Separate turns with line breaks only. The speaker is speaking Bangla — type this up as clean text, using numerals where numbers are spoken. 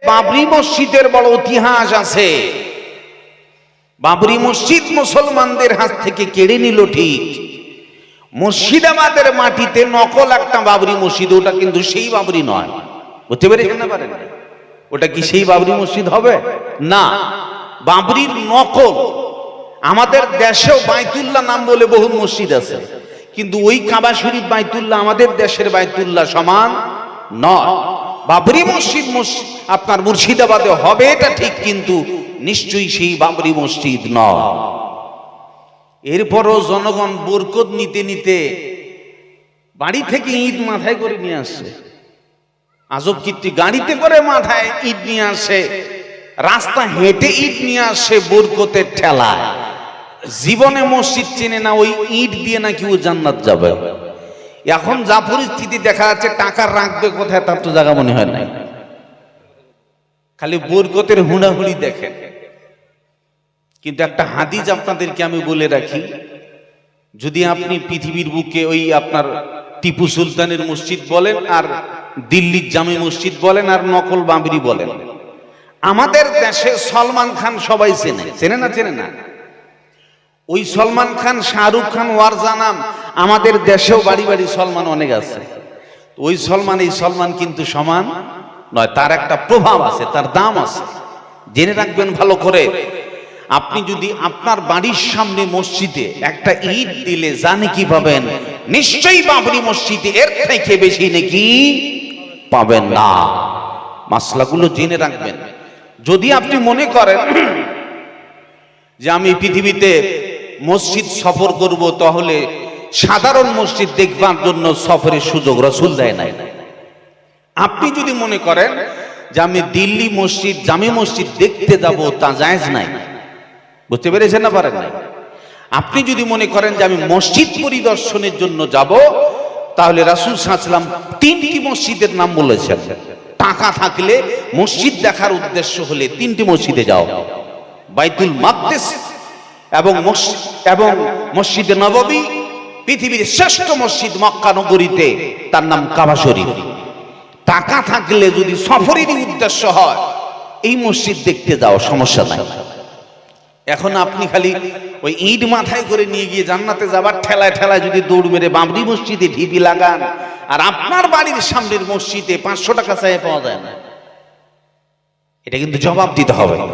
বাবরি মসজিদের বড় ইতিহাস আছে। বাবরি মসজিদ মুসলমানদের হাত থেকে কেড়ে নিল ঠিক, মুর্শিদাবাদের মাটিতে নকল একটা বাবরি মসজিদ, ওটা কিন্তু সেই বাবরি নয়। বুঝতে পেরেছেন না? পারেন? ওটা কি সেই বাবরি মসজিদ হবে? না, বাবরির নকল। আমাদের দেশেও বাইতুল্লাহ নাম বলে বহু মসজিদ আছে, কিন্তু ওই কাবা শরীফ বাইতুল্লাহ আমাদের দেশের বাইতুল্লাহ সমান নয়। বাবরি মসজিদ আপনার মুর্শিদাবাদে হবে এটা ঠিক, কিন্তু নিশ্চয়ই সেই বাবরি মসজিদ নয়। এরপরও জনগণ বরকত নিতে নিতে বাড়ি থেকে ইট মাথায় করে নিয়ে আসছে। আজব কীর্তি, গাড়িতে করে মাথায় ইট নিয়ে আসে, রাস্তা হেঁটে ইট নিয়ে আসে বরকতের ঠেলায়। জীবনে মসজিদ চেনে না, ওই ইট দিয়ে নাকি ও জান্নাত যাবে। এখন যা পরিস্থিতি দেখা যাচ্ছে, টাকা রাখবে কোথায় তার তো জায়গা মনে হয় না, খালি বরকতের হুড়াহুড়ি দেখেন। কিন্তু একটা হাদিস আপনাদেরকে আমি বলে রাখি, যদি আপনি পৃথিবীর বুকে ওই আপনার টিপু সুলতানের মসজিদ বলেন, আর দিল্লির জামে মসজিদ বলেন, আর নকল বাবরি বলেন, আমাদের দেশে সলমান খান সবাই চেনে, চেনে না? চেনে না? ওই সলমান খান, শাহরুখ খান, ওয়ারজানাম, আমাদের দেশেও বাড়ি বাড়ি সলমান অনেক আছে। ওই সলমান এই সলমান কিন্তু সমান নয়, তার একটা প্রভাব আছে, তার দাম আছে, জেনে রাখবেন ভালো করে। আপনি যদি আপনার বাড়ির সামনে মসজিদে একটা ইট দিলে যা নেকি পাবেন, নিশ্চয়ই বাবরি মসজিদে এর থেকে বেশি নেকি পাবেন না। মাসলাগুলো জেনে রাখবেন। যদি আপনি মনে করেন যে আমি পৃথিবীতে মসজিদ সফর করব, তাহলে সাধারণ মসজিদ দেখবার জন্য সফরের সুযোগ রাসূল দেয় নাই। আপনি যদি মনে করেন যে আমি দিল্লি মসজিদ, জামে মসজিদ দেখতে যাব, তা জায়েজ নাই। বুঝতে পেরেছেন না? পারেন নাই? আপনি যদি মনে করেন যে আমি মসজিদ পরিদর্শনের জন্য যাব, তাহলে রাসূল সাল্লাল্লাহু আলাইহি ওয়াসাল্লাম তিনটি মসজিদের নাম বলেছেন। টাকা থাকলে মসজিদ দেখার উদ্দেশ্য হলে তিনটি মসজিদে যাও, বাইতুল মাকদিস এবং মসজিদে নববী, পৃথিবীর শ্রেষ্ঠ মসজিদ মক্কা নগরীতে, তার নাম কাবা শরীফ। টাকা থাকলে যদি সফরেরই উদ্দেশ্য হয়, এই মসজিদ দেখতে যাও, সমস্যা নাই। এখন আপনি খালি ওই ইট মাথায় করে নিয়ে গিয়ে জান্নাতে যাবার ঠেলায় ঠেলায় যদি দৌড় মেরে বাবরি মসজিদে ঢিবি লাগান, আর আপনার বাড়ির সামনের মসজিদে 500 টাকা চাইয়ে পাওয়া যায় না, এটা কিন্তু জবাব দিতে হবে।